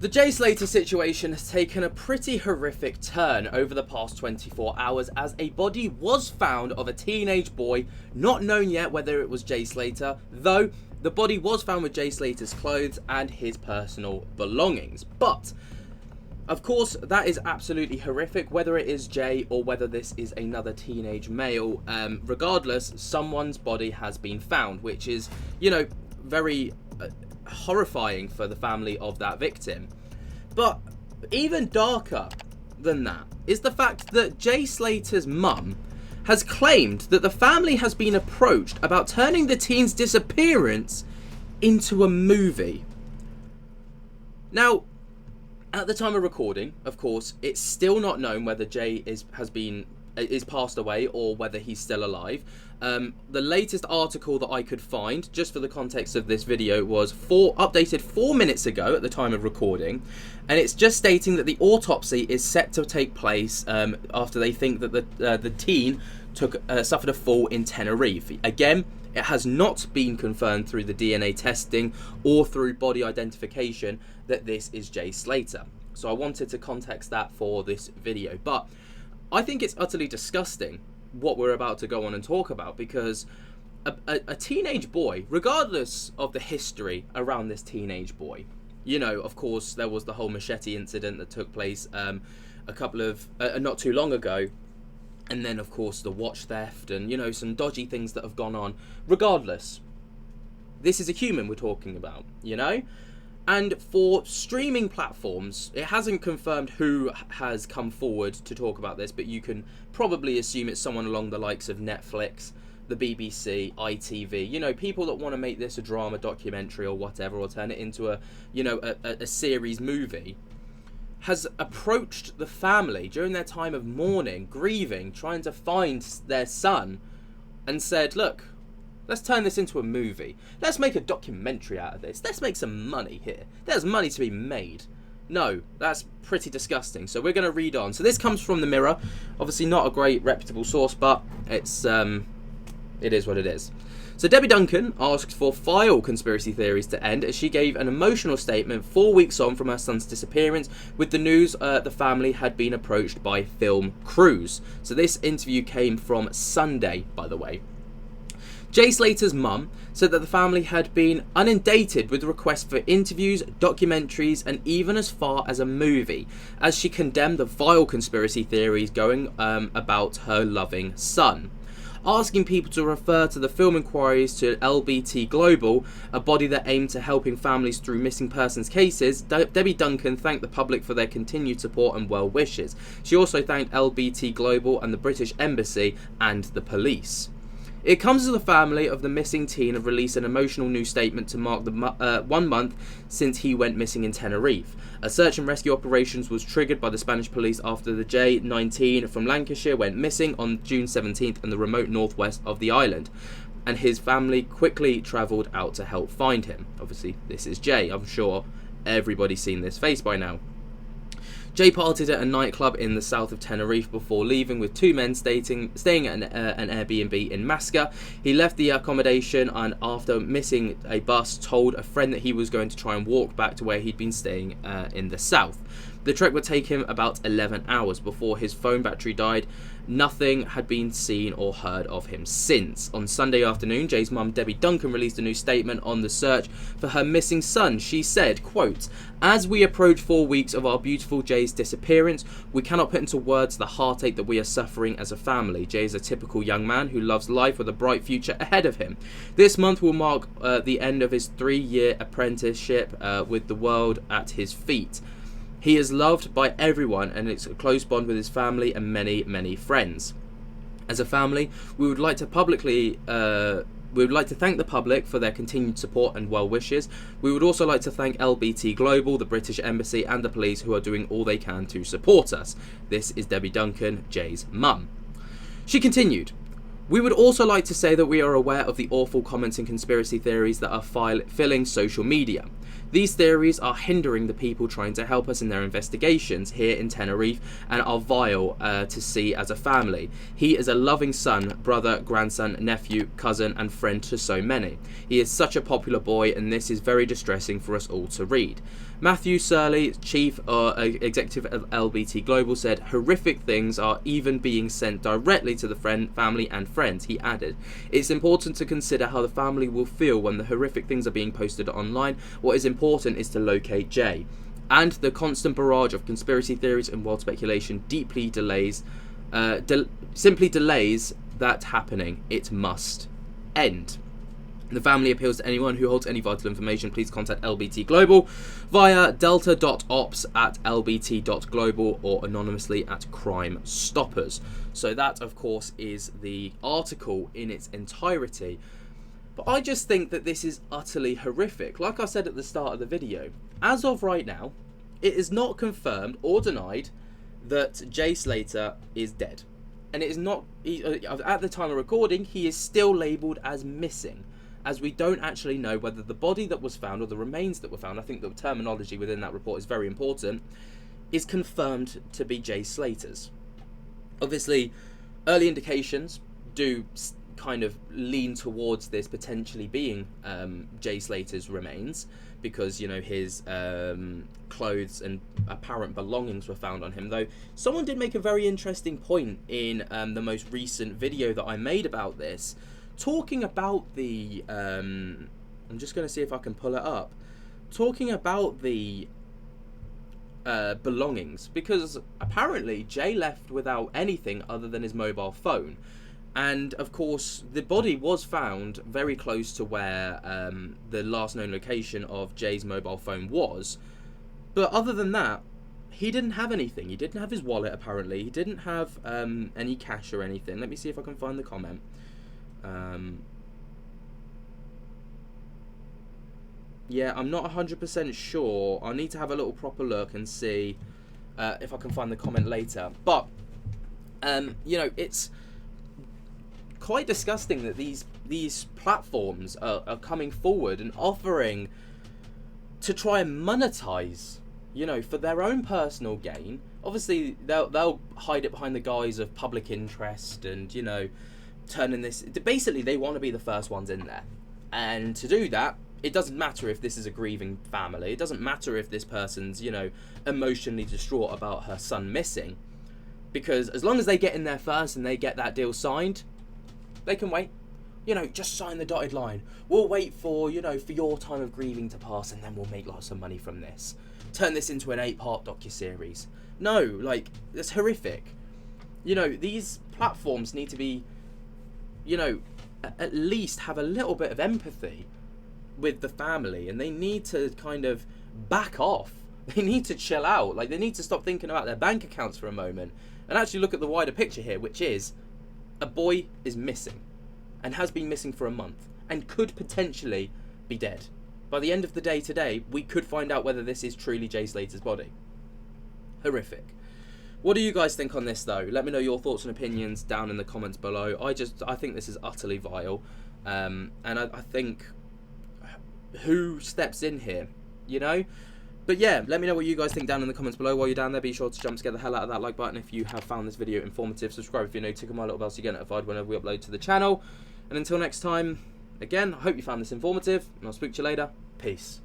The Jay Slater situation has taken a pretty horrific turn over the past 24 hours as a body was found of a teenage boy, not known yet whether it was Jay Slater, though the body was found with Jay Slater's clothes and his personal belongings. But, of course, that is absolutely horrific, whether it is Jay or whether this is another teenage male. Regardless, someone's body has been found, which is, very horrifying for the family of that victim. But even darker than that is the fact that Jay Slater's mum has claimed that the family has been approached about turning the teen's disappearance into a movie. Now, at the time of recording, of course, it's still not known whether Jay is passed away or whether he's still alive. The latest article that I could find, just for the context of this video, was updated 4 minutes ago at the time of recording, and it's just stating that the autopsy is set to take place after they think that the teen suffered a fall in Tenerife. Again, it has not been confirmed through the DNA testing or through body identification that this is Jay Slater. So I wanted to context that for this video. But I think it's utterly disgusting what we're about to go on and talk about, because a teenage boy, regardless of the history around this teenage boy, of course, there was the whole machete incident that took place not too long ago. And then, of course, the watch theft and, some dodgy things that have gone on. Regardless, this is a human we're talking about, And for streaming platforms, it hasn't confirmed who has come forward to talk about this, but you can probably assume it's someone along the likes of Netflix, the BBC, ITV, people that want to make this a drama documentary or whatever, or turn it into a series movie, has approached the family during their time of mourning, grieving, trying to find their son, and said, look, let's turn this into a movie. Let's make a documentary out of this. Let's make some money here. There's money to be made. No, that's pretty disgusting. So we're going to read on. So this comes from the Mirror. Obviously not a great reputable source, but it is what it is. So Debbie Duncan asked for file conspiracy theories to end as she gave an emotional statement 4 weeks on from her son's disappearance with the news the family had been approached by film crews. So this interview came from Sunday, by the way. Jay Slater's mum said that the family had been inundated with requests for interviews, documentaries, and even as far as a movie, as she condemned the vile conspiracy theories going about her loving son. Asking people to refer to the film inquiries to LBT Global, a body that aimed to helping families through missing persons cases, Debbie Duncan thanked the public for their continued support and well wishes. She also thanked LBT Global and the British Embassy and the police. It comes as the family of the missing teen have released an emotional new statement to mark the 1 month since he went missing in Tenerife. A search and rescue operations was triggered by the Spanish police after the J-19 from Lancashire went missing on June 17th in the remote northwest of the island, and his family quickly travelled out to help find him. Obviously, this is Jay. I'm sure everybody's seen this face by now. Jay partied at a nightclub in the south of Tenerife before leaving with two men staying at an Airbnb in Masca. He left the accommodation and, after missing a bus, told a friend that he was going to try and walk back to where he'd been staying in the south. The trek would take him about 11 hours before his phone battery died. Nothing had been seen or heard of him since. On Sunday afternoon, Jay's mum, Debbie Duncan, released a new statement on the search for her missing son. She said, quote, "As we approach 4 weeks of our beautiful Jay's disappearance, we cannot put into words the heartache that we are suffering as a family. Jay is a typical young man who loves life with a bright future ahead of him. This month will mark the end of his 3-year apprenticeship with the world at his feet. He is loved by everyone and it's a close bond with his family and many, many friends. As a family, we would like to thank the public for their continued support and well wishes. We would also like to thank LBT Global, the British Embassy and the police who are doing all they can to support us." This is Debbie Duncan, Jay's mum. She continued, "We would also like to say that we are aware of the awful comments and conspiracy theories that are filling social media. These theories are hindering the people trying to help us in their investigations here in Tenerife and are vile to see as a family. He is a loving son, brother, grandson, nephew, cousin and friend to so many. He is such a popular boy and this is very distressing for us all to read. Matthew Surley, chief executive of LBT Global, said horrific things are even being sent directly to the family and friends. He added, it's important to consider how the family will feel when the horrific things are being posted online. What is important is to locate Jay. And the constant barrage of conspiracy theories and wild speculation simply delays that happening. It must end. The family appeals to anyone who holds any vital information. Please contact LBT Global via delta.ops@lbt.global or anonymously at Crime Stoppers. So that, of course, is the article in its entirety. But I just think that this is utterly horrific. Like I said at the start of the video, as of right now, it is not confirmed or denied that Jay Slater is dead. And it is not, at the time of recording, he is still labelled as missing, as we don't actually know whether the body that was found or the remains that were found, I think the terminology within that report is very important, is confirmed to be Jay Slater's. Obviously, early indications do kind of lean towards this potentially being Jay Slater's remains, because, you know, his clothes and apparent belongings were found on him. Though someone did make a very interesting point in the most recent video that I made about this, talking about the I'm just going to see if I can pull it up, talking about the belongings, because apparently Jay left without anything other than his mobile phone. And of course the body was found very close to where the last known location of Jay's mobile phone was, but other than that he didn't have anything. He didn't have his wallet, apparently. He didn't have any cash or anything. Let me see if I can find the comment. Yeah, I'm not 100% sure. I need to have a little proper look and see if I can find the comment later. But you know, it's quite disgusting that these platforms are coming forward and offering to try and monetize, you know, for their own personal gain. Obviously they'll hide it behind the guise of public interest and, you know, turning this, basically they want to be the first ones in there. And to do that, it doesn't matter if this is a grieving family, it doesn't matter if this person's, you know, emotionally distraught about her son missing, because as long as they get in there first and they get that deal signed, they can wait. You know, just sign the dotted line. We'll wait for, you know, for your time of grieving to pass, and then we'll make lots of money from this. Turn this into an 8-part docuseries. No, like, it's horrific. You know, these platforms need to be, you know, at least have a little bit of empathy with the family, and they need to kind of back off. They need to chill out. Like, they need to stop thinking about their bank accounts for a moment and actually look at the wider picture here, which is a boy is missing and has been missing for a month and could potentially be dead. By the end of the day today, we could find out whether this is truly Jay Slater's body. Horrific. What do you guys think on this, though? Let me know your thoughts and opinions down in the comments below. I think this is utterly vile. And I think, who steps in here, you know? But yeah, let me know what you guys think down in the comments below. While you're down there, be sure to jump to get the hell out of that like button if you have found this video informative. Subscribe if you're new, tick on my little bell so you get notified whenever we upload to the channel. And until next time, again, I hope you found this informative, and I'll speak to you later. Peace.